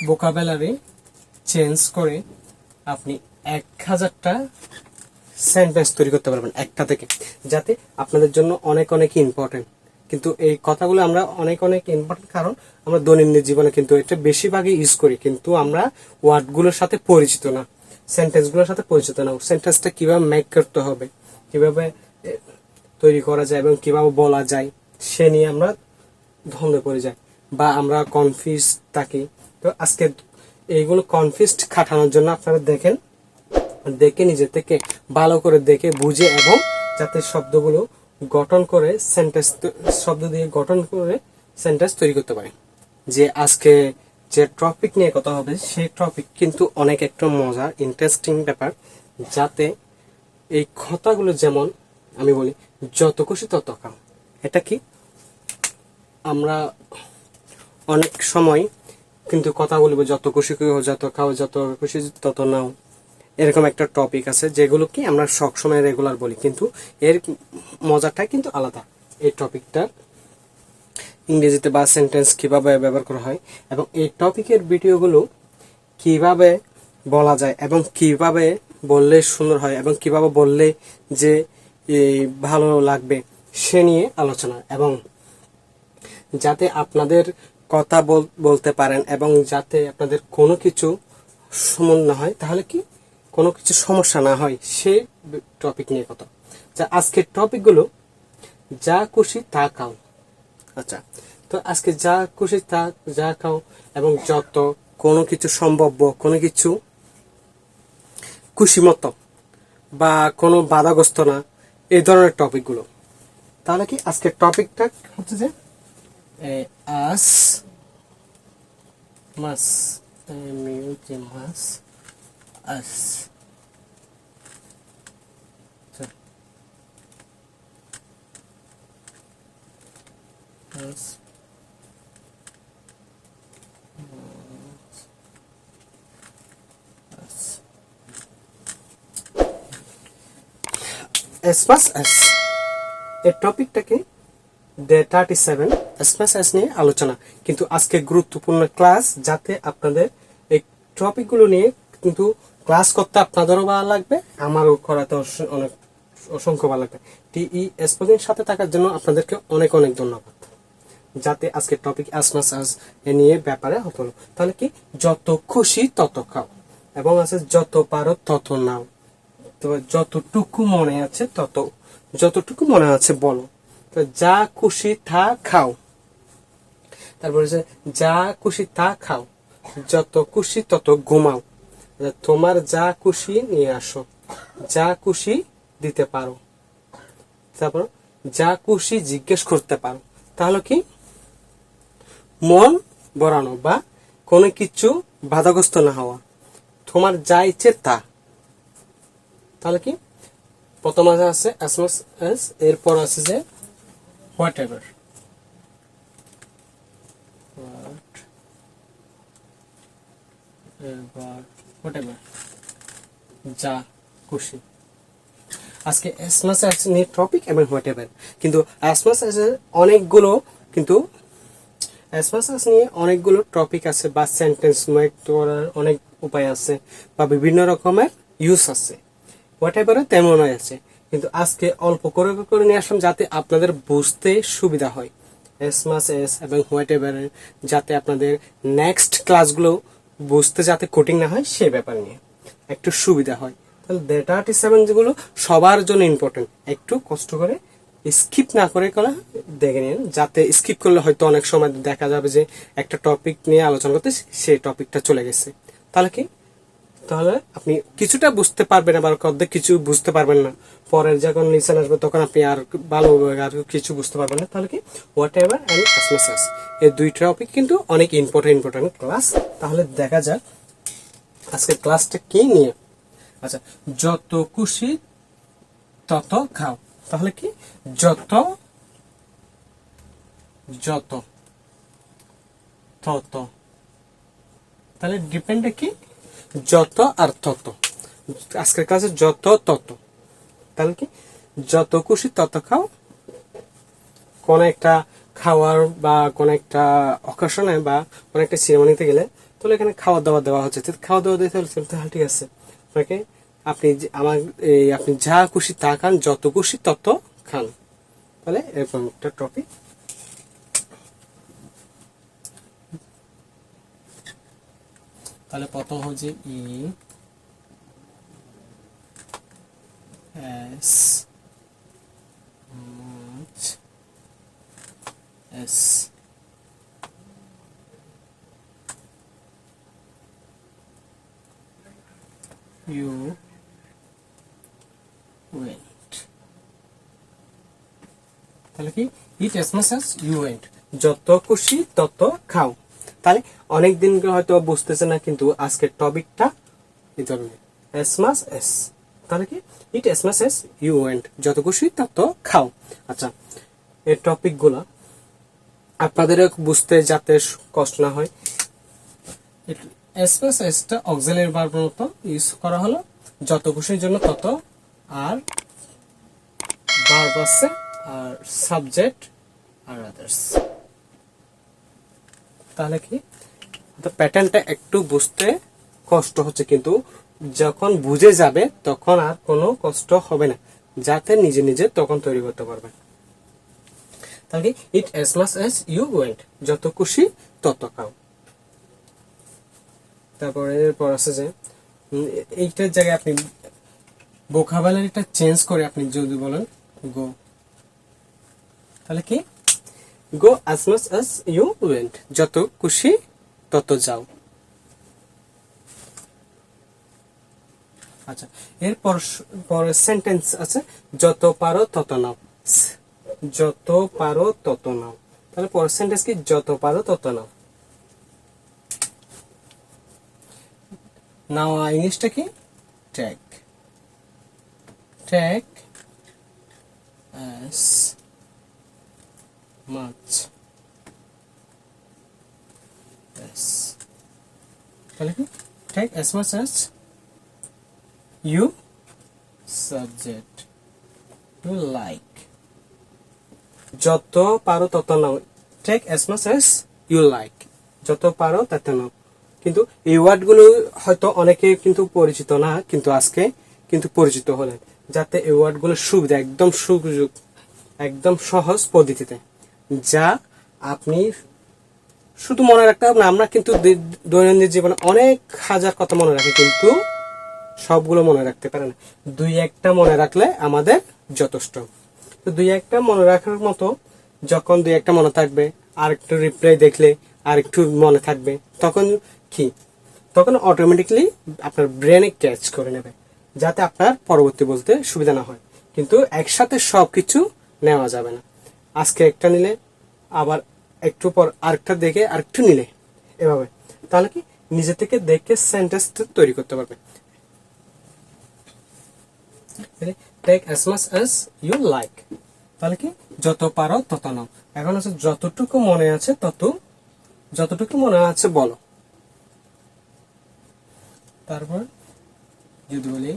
Vocabulary change করে আপনি 1000টা sentence তৈরি করতে পারবেন একটা থেকে, যাতে আপনাদের জন্য অনেক অনেক ইম্পর্টেন্ট। কিন্তু এই কথাগুলো আমরা অনেক অনেক ইম্পর্টেন্ট, কারণ আমরা দৈনন্দিন জীবনে কিন্তু এটা বেশিরভাগই ইউজ করি, কিন্তু আমরা ওয়ার্ডগুলোর সাথে পরিচিত না, সেন্টেন্সগুলোর সাথে পরিচিত না। সেন্টেন্সটা কিভাবে মেক করতে হবে, কিভাবে তৈরি করা যায় এবং কিভাবে বলা যায়, সে নিয়ে আমরা ধন্দে পড়ে যাই বা আমরা কনফিউজ থাকি। তো আজকে এইগুলো কনফিউজড কাটানোর জন্য আপনারা দেখে নিজে থেকে ভালো করে দেখে বুঝে, এবং যাতে শব্দগুলো গঠন করে সেন্টেন্স, শব্দ দিয়ে গঠন করে সেন্টেন্স তৈরি করতে পারে। যে আজকে যে টপিক নিয়ে কথা হবে, সেই টপিক কিন্তু অনেক একটা মজার ইন্টারেস্টিং ব্যাপার, যাতে এই কথাগুলো, যেমন আমি বলি যত খুশি তত খাও। এটা কি আমরা অনেক সময় কিন্তু কথা বলবো যত খুশি যত খাও, যত খুশি তত নাও, এরকম একটা টপিক আছে যেগুলো কি আমরা সবসময় রেগুলার বলি, কিন্তু এর মজাটা কিন্তু আলাদা। এই টপিকটা ইংরেজিতে বা সেন্টেন্স কিভাবে ব্যবহার করা হয়, এবং এই টপিকের ভিডিওগুলো কিভাবে বলা যায় এবং কিভাবে বললে সুন্দর হয় এবং কিভাবে বললে যে ভালো লাগবে, সে নিয়ে আলোচনা। এবং যাতে আপনাদের কথা বলতে পারেন এবং যাতে আপনাদের কোনো কিছু সমস্যা না হয়, তাহলে কি কোনো কিছু সমস্যা না হয়, সেই টপিক নিয়ে কথা। যা আজকের টপিকগুলো, যা খুশি তা খাও। আচ্ছা, তো আজকে যা খুশি তা যা খাও এবং যত, কোনো কিছু সম্ভাব্য, কোনো কিছু খুশি মতো বা কোনো বাধাগ্রস্ত না, এই ধরনের টপিকগুলো। তাহলে কি আজকের টপিকটা হচ্ছে যে আস মাস মাস আস এই টপিকটাকে ডে 37 এস নিয়ে আলোচনা। কিন্তু আজকে গুরুত্বপূর্ণ ক্লাস, যাতে আপনাদের এই টপিকগুলো নিয়ে কিন্তু ক্লাস করতে আপনাদেরও ভালো লাগবে, আমারও করাতে অনেক অসংখ্য ভালো লাগবে। টিই এর সাথে থাকার জন্য আপনাদেরকে অনেক অনেক ধন্যবাদ। যাতে আজকের টপিক আস এ নিয়ে ব্যাপারে হলো, তাহলে কি যত খুশি তত খাও, এবং আছে যত পারো তত নাও। তো যতটুকু মনে আছে যতটুকু মনে আছে বলো। তো যা খুশি তা খাও, তারপরে যা খুশি তা খাও, যত খুশি তত ঘুমাও, তোমার যা খুশি নিয়ে আসো, যা খুশি দিতে পারো, তারপর যা খুশি জিজ্ঞেস করতে পারো। তাহলে কি মন বরানো বা কোনো কিছু বাধাগ্রস্ত না হওয়া, তোমার যা ইচ্ছে তা। তাহলে কি প্রথম আছে অ্যাজ, এরপর আছে যে হোয়াট এভার, যা খুশি। আজকে অ্যাজ নিয়ে টপিক এবং হোয়াট এভার। কিন্তু অ্যাজ অনেকগুলো, কিন্তু অ্যাজ নিয়ে অনেকগুলো টপিক আছে বা সেন্টেন্স মেক করার অনেক উপায় আছে বা বিভিন্ন রকমের ইউজ আছে। হোয়াট এভারও তেমনই আছে, কিন্তু আজকে অল্প করে করে নিয়ে আসলাম, যাতে আপনাদের বুঝতে সুবিধা হয়। এস এবং হোয়াট এভারের, যাতে আপনাদের নেক্সট ক্লাসগুলো বুঝতে যাতে কঠিন না হয়, সে ব্যাপার নিয়ে একটু সুবিধা হয়। তাহলে ডে 37 যেগুলো সবার জন্য ইম্পর্টেন্ট, একটু কষ্ট করে স্কিপ না করে দেখে নিন, যাতে স্কিপ করলে হয়তো অনেক সময় দেখা যাবে যে একটা টপিক নিয়ে আলোচনা করতে সেই টপিকটা চলে গেছে। তাহলে আপনি কিছুটা বুঝতে পারবেন, আবার অর্ধেক কিছু বুঝতে পারবেন না। পরের যখন লিসেন আসবে তখন আপনি আর ভালোভাবে আর কিছু বুঝতে পারবেন না। তাহলে কি হোয়াট এভার অ্যান্ড এস, এই দুই টপিক কিন্তু অনেক ইম্পর্টেন্ট ক্লাস। তাহলে দেখা যাক আজকে ক্লাসটা কি নিয়ে। আচ্ছা, যত খুশি তত খাও। তাহলে কি যত তত, তাহলে ডিপেন্ডে কি যত আর তত। আজকের ক্লাসে যত তত, তাহলে কি যত খুশি তত খাও। কোন একটা খাওয়ার বা কোন একটা অকেশনে বা কোন একটা সেরেমনিতে গেলে তাহলে এখানে খাওয়া দাওয়া দেওয়া হচ্ছে, খাওয়া দাওয়া দিতে হচ্ছে, তাহলে ঠিক আছে আপনাকে আপনি আপনি যা খুশি তা খান, যত খুশি তত খান। তাহলে এরকম একটা টপিক। তাহলে প্রথম হচ্ছে E S S U went. তাহলে কি ইট as much as you went, যত খুশি তত খাও। তাহলে অনেক দিন হয়তো বুঝতেছে না, কিন্তু আজকের টপিকটা এই ধরনের as much as। তাহলে কি ইট as much as you went, যত খুশি তত খাও। আচ্ছা, এই টপিকগুলো আপনাদের বুঝতে যাতে কষ্ট না হয়, as much as টা অক্সিলারি ভার্বের মতো ইউজ করা হলো, যত খুশির জন্য তত, আর ভার্ব আছে, আর সাবজেক্ট আর আদার্স। তাহলে কি প্যাটার্নটা একটু বুঝতে কষ্ট হচ্ছে, কিন্তু যখন বুঝে যাবে তখন আর কোনো কষ্ট হবে না, যাতে নিজে নিজে তখন তৈরি করতে পারবে। তাহলে ইট as much as you went, যত খুশি তত খাও। তারপরে এরপর আছে যে এইটার জায়গায় আপনি ভোকাবুলারিটা চেঞ্জ করে আপনি যদি বলেন গো, তাহলে কি গো as much as you went, যত খুশি তত যাও। আচ্ছা, এরপর পরের সেন্টেন্স আছে যত পারো তত নাও, যত পারো তত নাও। তাহলে পরের সেন্টেন্স কি যত পারো তত নাও। নাও ইংলিশটা কি take, take as much as, তাহলে কি take as much as you subject you like, যত পারো তত নাও, take as much as you like, যত পারো তত নাও। কিন্তু এই ওয়ার্ডগুলো হয়তো অনেকে কিন্তু পরিচিত না, কিন্তু আজকে কিন্তু পরিচিত হলেন, যাতে এই ওয়ার্ডগুলো সুবিধা একদম সুযোগ একদম সহজ পদ্ধতিতে, যা আপনি শুধু মনে রাখতে হবে না। আমরা কিন্তু দৈনন্দিন জীবনে অনেক হাজার কথা মনে রাখি, কিন্তু সবগুলো মনে রাখতে পারে না। দুই একটা মনে রাখলে আমাদের যথেষ্ট। তো দুই একটা মনে রাখার মতো, যখন দুই একটা মনে থাকবে, আর একটু রিপ্লাই দেখলে আর একটু মনে থাকবে, তখন কি তখন অটোমেটিকলি আপনার ব্রেনে ক্যাচ করে নেবে, যাতে আপনার পরবর্তী বলতে সুবিধা না হয়। কিন্তু একসাথে সবকিছু নেওয়া যাবে না, আজকে একটা নিলে আবার একটু পর আরেকটা দেখে আরেকটু নিলে, এভাবে। তাহলে কি নিজে থেকে দেখে সেন্টেন্স তৈরি করতে পারবে। Take as much as you like, তাহলে কি যত পারো তত নাও। এখন আছে যতটুকু মনে আছে যতটুকু মনে আছে বলো। তারপর যদি বলি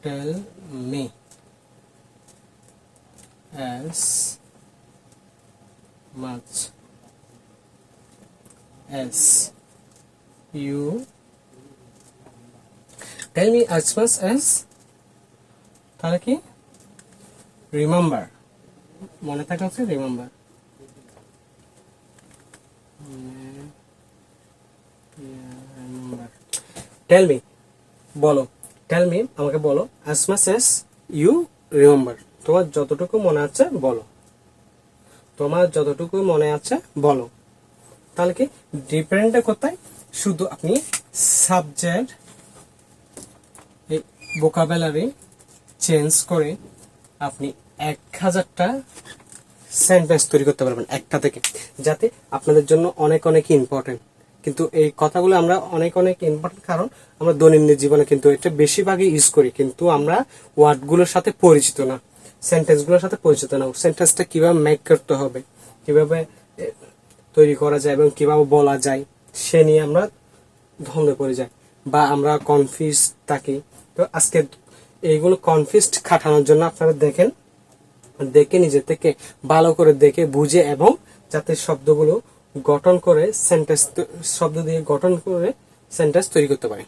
tell me as much as you, tell me as much as, তাহলে কি রিমেম্বার, মনে থাকা হচ্ছে রিমেম্বার, টেল মি বলো, টেল মি আমাকে বলো, as much as you remember, তোমার যতটুকু মনে আছে বলো, তোমার যতটুকু মনে আছে বলো। তাহলে কি ডিফারেন্টটা কোথায়, শুধু আপনি সাবজেক্ট এই ভোকাবুলারি চেঞ্জ করে আপনি 1000টা সেন্টেন্স তৈরি করতে পারবেন একটা থেকে, যাতে আপনাদের জন্য অনেক অনেক ইম্পর্টেন্ট। কিন্তু এই কথাগুলো আমরা অনেক অনেক ইম্পর্টেন্ট, কারণ আমরা দৈনন্দিন জীবনে কিন্তু এটা বেশিরভাগই ইউজ করি, কিন্তু আমরা ওয়ার্ডগুলোর সাথে পরিচিত না, সেন্টেন্সগুলোর সাথে পরিচিত না। সেন্টেন্সটা কিভাবে মেক করতে হবে, কিভাবে তৈরি করা যায় এবং কিভাবে বলা যায়, সে নিয়ে আমরা দ্বন্দ্বে পড়ে যাই বা আমরা কনফিউজ থাকি। তো আজকে এইগুলো কনফিউজড কাটানোর জন্য আপনারা দেখে নিজে থেকে ভালো করে দেখে বুঝে, এবং যাতে শব্দগুলো গঠন করে সেন্টেন্স, শব্দ দিয়ে গঠন করে সেন্টেন্স তৈরি করতে পারি।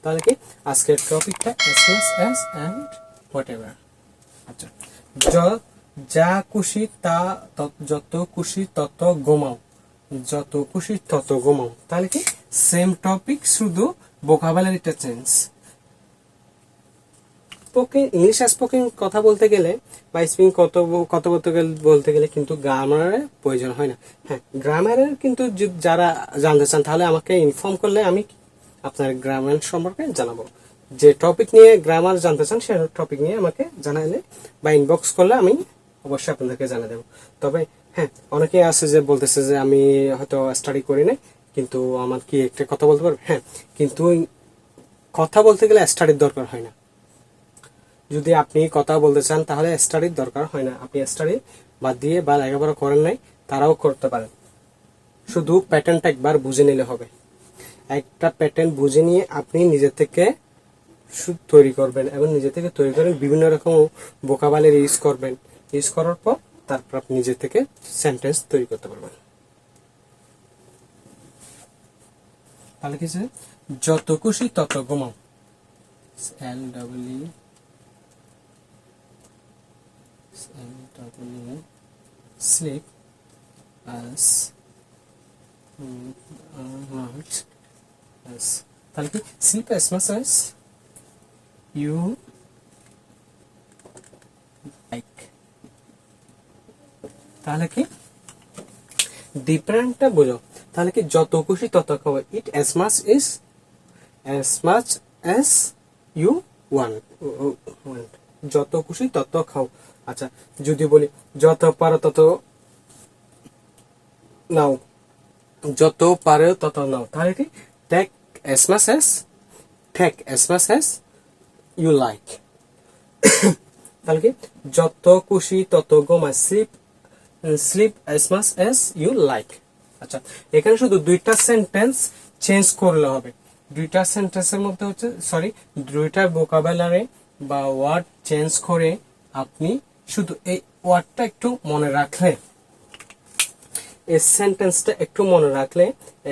তাহলে কি আজকের টপিকটা as much as and whatever। আচ্ছা, যা খুশি তা, যত খুশি তত ঘুমাও, যত খুশি তত ঘুমাও। তাহলে কি সেম টপিক, শুধু ভোকাবুলারিটা চেঞ্জ। স্পোকেন ইংলিশ স্পোকেন কথা বলতে গেলে বা স্পিকিং কথা বলতে গেলে কিন্তু গ্রামারের প্রয়োজন হয় না। হ্যাঁ, গ্রামারের কিন্তু যারা জানতে চান তাহলে আমাকে ইনফর্ম করলে আমি আপনার গ্রামার সম্পর্কে জানাবো। যে টপিক নিয়ে গ্রামার জানতে চান সে টপিক নিয়ে আমাকে জানাইলে বা ইনবক্স করলে আমি অবশ্যই আপনাদেরকে জানিয়ে দেবো। তবে হ্যাঁ, অনেকে আছে যে বলতেছে যে আমি হয়তো স্টাডি করি নাই, কিন্তু আমার কি একটা কথা বলতে পারবে? হ্যাঁ, কিন্তু কথা বলতে গেলে স্টাডির দরকার হয় না। যদি আপনি কথা বলতে চান তাহলে স্টাডির দরকার হয় না। আপনি স্টাডি বাদ দিয়ে বা লেখাপড়া করেন নাই তারাও করতে পারেন, শুধু প্যাটার্নটা একবার বুঝে নিলে হবে। একটা প্যাটার্ন বুঝে নিয়ে আপনি নিজে থেকে তৈরি করবেন এবং নিজে থেকে তৈরি করেন বিভিন্ন রকম ভোকাবুলারি ইউজ করবেন। ইউজ করার পর তারপর আপনি নিজে থেকে সেন্টেন্স তৈরি করতে পারবেন। তাহলে কি যত খুশি তত ঘুমাও, sleep as much as, তাহলে কি sleep as much as you like। তাহলে কি ডিফারেন্টটা বোঝো। তাহলে কি যত খুশি তত খাও, ইট as much as you want, যত খুশি তত খাও। আচ্ছা, যদি বলি যত পারো তত নাও, যত পারো তত নাও, তাহলে কি take as much as you like। তাহলে কি যত খুশি তত ঘুমায়, sleep as much as you like। আচ্ছা, এখানে শুধু দুইটা সেন্টেন্স চেঞ্জ করলে হবে। দুইটা সেন্টেন্সের মধ্যে হচ্ছে দুইটা ভোকাবুলারি বা ওয়ার্ড চেঞ্জ করে আপনি শুধু এই ওয়ার্ডটা একটু মনে রাখলে, এই সেন্টেন্সটা একটু মনে রাখলে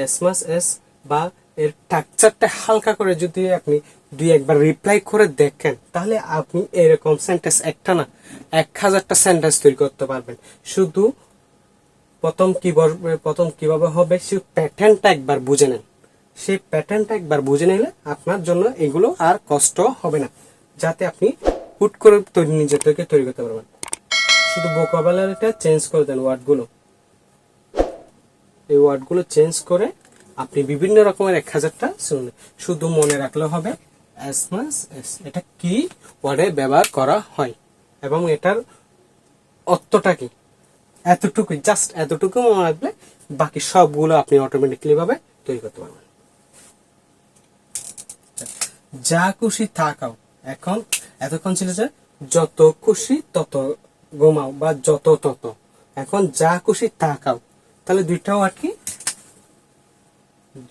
as much as বা এর স্ট্রাকচারটা হালকা করে যদি আপনি দুই একবার রিপ্লাই করে দেখেন তাহলে আপনি এরকম সেন্টেন্স একটা না 1000টা সেন্টেন্স তৈরি করতে পারবেন। শুধু প্রথম কিভাবে হবে সেই প্যাটার্নটা একবার বুঝে নেন। সেই প্যাটার্নটা একবার বুঝে নিলে আপনার জন্য এগুলো আর কষ্ট হবে না, যাতে আপনি হুট করে নিজে থেকে তৈরি করতে পারবেন। শুধু ভোকাবুলারিটা চেঞ্জ করে দেন, এই ওয়ার্ডগুলো চেঞ্জ করে আপনি বিভিন্ন রকমের 1000টা শুনলেন। শুধু মনে রাখলে হবে as much as এটা কি ওয়ার্ডে ব্যবহার করা হয় এবং এটার অর্থটা কি, এতটুকুই, জাস্ট এতটুকু মনে রাখলে বাকি সবগুলো আপনি অটোমেটিক্যালি ভাবে তৈরি করতে পারবেন। যা খুশি তা খাও, এতক্ষণ ছিল যে যত খুশি তত ঘুমাও বা যত তত, এখন যা খুশি তা খাও। তাহলে দুইটা ওয়ার্ড কি,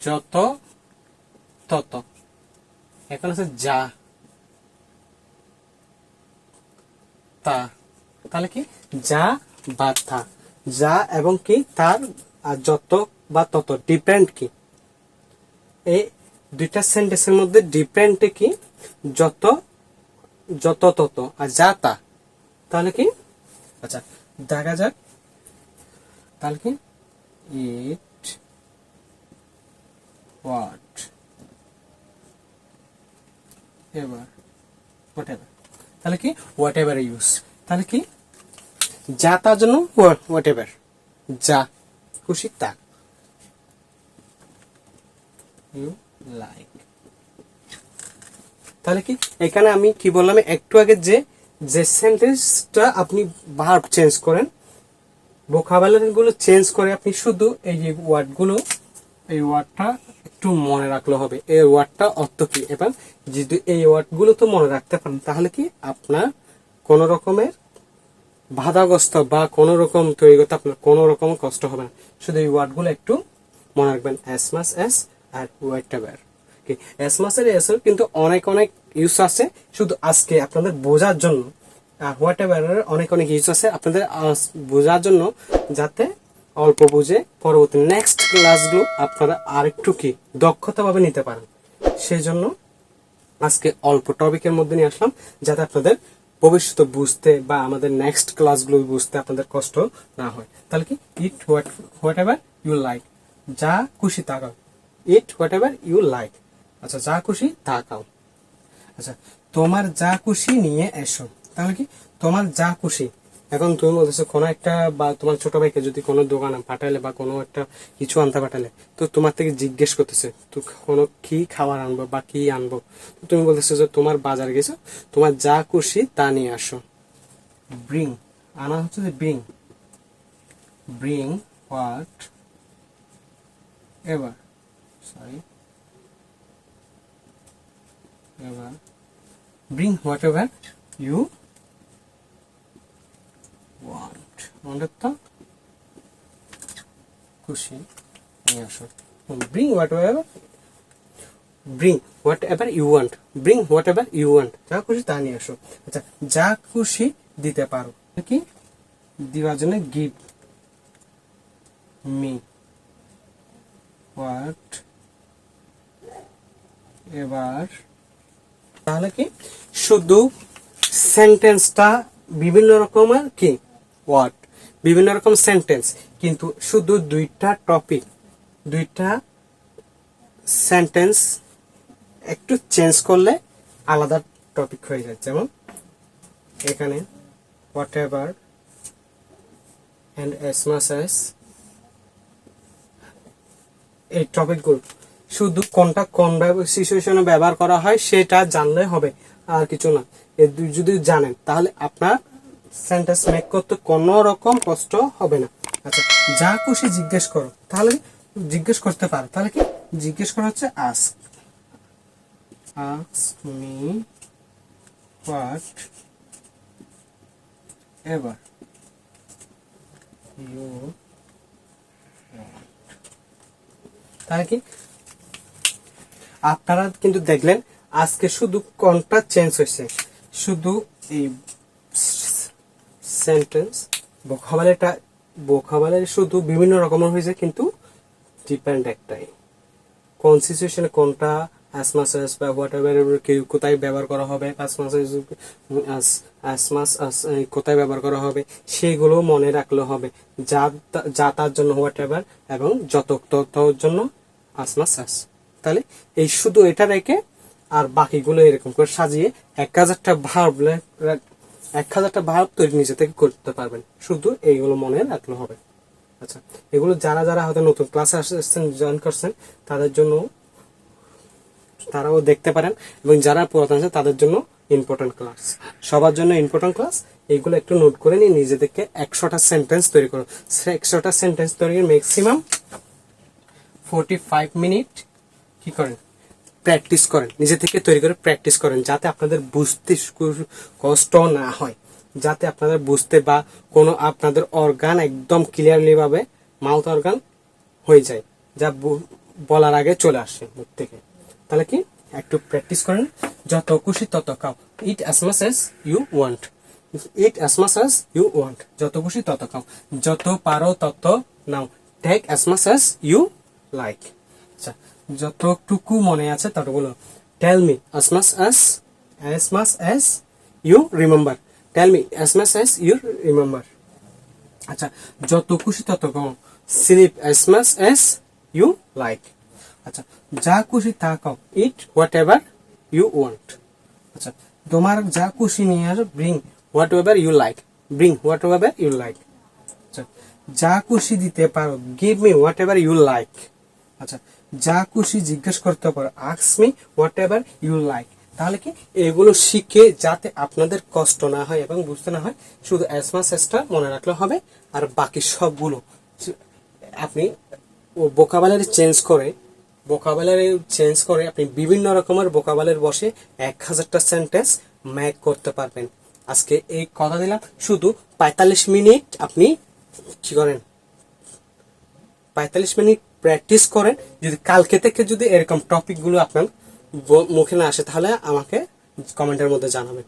যত তত, এখন আছে যা তা। তাহলে কি যা বা তা, যা এবং কি তার আর যত বা তত ডিফারেন্ট কি, এই দুইটা সেন্টেন্সের মধ্যে ডিফারেন্ট কি, যত তত আর যা তা। তাহলে কি আচ্ছা দেখা যাক, তাহলে কি ইট হোয়াট এভার হোয়াটএভার, তাহলে কি হোয়াটএভার ইউজ। তাহলে কি যা তার জন্য হোয়াটএভার, যা খুশি তা, ইউ লাইক। তাহলে কি এখানে আমি কি বললাম একটু আগে, যে সেন্টেন্সটা আপনি ভার্ব চেঞ্জ করেন, ভোকাবুলারি গুলো চেঞ্জ করে আপনি শুধু এই যে ওয়ার্ডগুলো, এই ওয়ার্ডটা একটু মনে রাখলে হবে, এই ওয়ার্ডটা অর্থ কি। এবং যদি এই ওয়ার্ডগুলো তো মনে রাখতে পারেন তাহলে কি আপনার কোন রকমের বাধাগ্রস্ত বা কোন রকম তৈরি করতে আপনার কোন রকম কষ্ট হবে না। শুধু এই ওয়ার্ডগুলো একটু মনে রাখবেন, as much as আর whatever। as much as এর কিন্তু অনেক ইউজ আছে, শুধু আজকে আপনাদের বোঝার জন্য। আর whatever এর অনেক ইউজ আছে আপনাদের বোঝার জন্য, যাতে অল্প বুঝে পরবর্তী নেক্সট ক্লাসগুলো আপনারা আরেকটু কি দক্ষতাভাবে নিতে পারেন। সেই জন্য আজকে অল্প টপিকের মধ্যে নিয়ে আসলাম, যাতে আপনাদের ভবিষ্যতে বুঝতে বা আমাদের নেক্সট ক্লাসগুলো বুঝতে আপনাদের কষ্ট না হয়। তাহলে কি ইট হোয়াট এভার ইউ লাইক, যা খুশি তা খাও। Eat whatever you like, আচ্ছা যা খুশি তা খাও। আচ্ছা তোমার যা খুশি নিয়ে এসো, তাহলে কি তোমার যা খুশি। এখন তুমি বলতেছো কোনো একটা, বা তোমার ছোট ভাইকে যদি কোনো দোকানে পাঠালে বা কোনো একটা কিছু আনতে পাঠালে, তো তোমার থেকে জিজ্ঞেস করতেছে তো কোনো কি খাবার আনবো বা কি আনবো, তো তুমি বলতেছো যে তোমার বাজার গেছো, তোমার যা খুশি তা নিয়ে আসো। ব্রিং, আনা হচ্ছে যে bring, bring what ever, sorry এবার bring whatever you want, আমাদের তো খুশি নিয়ে আসো। bring whatever you want, bring whatever you want, যা খুশি তা নিয়ে আসো। আচ্ছা যা খুশি দিতে পারো, কি দেওয়ার জন্য give me what এবার, তাহলে কি শুধু সেন্টেন্সটা বিভিন্ন রকমের কি ওয়ার্ড, বিভিন্ন রকম সেন্টেন্স, কিন্তু শুধু দুইটা টপিক, দুইটা সেন্টেন্স একটু চেঞ্জ করলে আলাদা টপিক হয়ে যায়। যেমন এখানে what ever and as much as, এই টপিকগুলো শুধু কোনটা কোন সিচুয়েশনে ব্যবহার করা হয় সেটা জানলে হবে, আর কিছু না। যদি জানেন তাহলে আপনার সেন্টেন্স মেক করতে কোনো রকম কষ্ট হবে না। আচ্ছা যা খুশি জিজ্ঞেস করো, তাহলে জিজ্ঞেস করতে পারো, তাহলে কি জিজ্ঞেস করা হচ্ছে ask, ask me whatever you, তাহলে কি আপনারা কিন্তু দেখলেন আজকে শুধু কোনটা চেঞ্জ হয়েছে, শুধু এই সেন্টেন্স ভোকাবুলারি শুধু বিভিন্ন রকমের হয়েছে, কিন্তু ডিপেন্ড একটাই কোন সিচুয়েশনে কোনটা as much as বা whatever কোথায় ব্যবহার করা হবে, as much as কোথায় ব্যবহার করা হবে সেগুলো মনে রাখলে হবে। যা তার জন্য whatever, এবং যত ততর জন্য as much as। তাহলে এই শুধু এটা রেখে আর বাকিগুলো এরকম করে সাজিয়ে 1000টা ভার্ব তৈরি নিজে থেকে করতে পারবেন, শুধু এইগুলো মনে রাখলে হবে। আচ্ছা এগুলো যারা হয়তো নতুন ক্লাসে আসছেন, জয়েন করছেন, তাদের জন্য তারাও দেখতে পারেন, এবং যারা পুরাতন আছে তাদের জন্য ইম্পর্টেন্ট ক্লাস, সবার জন্য ইম্পর্টেন্ট ক্লাস। এইগুলো একটু নোট করে নিয়ে নিজে থেকে 100টা সেন্টেন্স তৈরি করো। 100টা সেন্টেন্স তৈরি ম্যাক্সিমাম 45 মিনিট কি করেন, প্র্যাকটিস করেন, নিজে থেকে তৈরি করে প্র্যাকটিস করেন, যাতে আপনাদের বুঝতে কষ্ট না হয়, যাতে আপনাদের বুঝতে বা কোনো আপনাদের অর্গান একদম ক্লিয়ারলি ভাবে মাউথ অর্গান হয়ে যায়, যা বলার আগে চলে আসে মুখ থেকে। তাহলে কি একটু প্র্যাকটিস করেন। যত খুশি তত খাও, eat as much as you want, eat as much as you want, যত খুশি তত খাও, যত পারো তত নাও, take as much as you like. আচ্ছা যতটুকু মনে আছে ততগুলো। Tell me as much as you remember, tell me as much as you remember. আচ্ছা যত খুশি তত খাও, sleep as much as you like. আচ্ছা যা খুশি তা খাও, eat whatever you want. আচ্ছা তোমার যা খুশি নিয়ে আসো, bring whatever you like, bring whatever you like. আচ্ছা যা খুশি দিতে পারো, give me whatever you like. আচ্ছা যা খুশি জিজ্ঞেস করতে পারো, ask me whatever you like. তাহলে কি এগুলো শিখে যাতে আপনাদের কষ্ট না হয় এবং বুঝতে না হয়, শুধু অ্যাজ মাচ অ্যাজটা মনে রাখলে হবে, আর বাকি সবগুলো আপনি ভোকাবুলারি চেঞ্জ করে আপনি বিভিন্ন রকমের ভোকাবুলারি বসে 1000টা সেন্টেন্স মেক করতে পারবেন। আজকে এই কথা দিলাম, শুধু 45 মিনিট আপনি কি করেন, 45 মিনিট প্র্যাকটিস করেন। যদি কালকে থেকে যদি এরকম টপিকগুলো আপনার মুখে না আসে, তাহলে আমাকে কমেন্টের মধ্যে জানাবেন।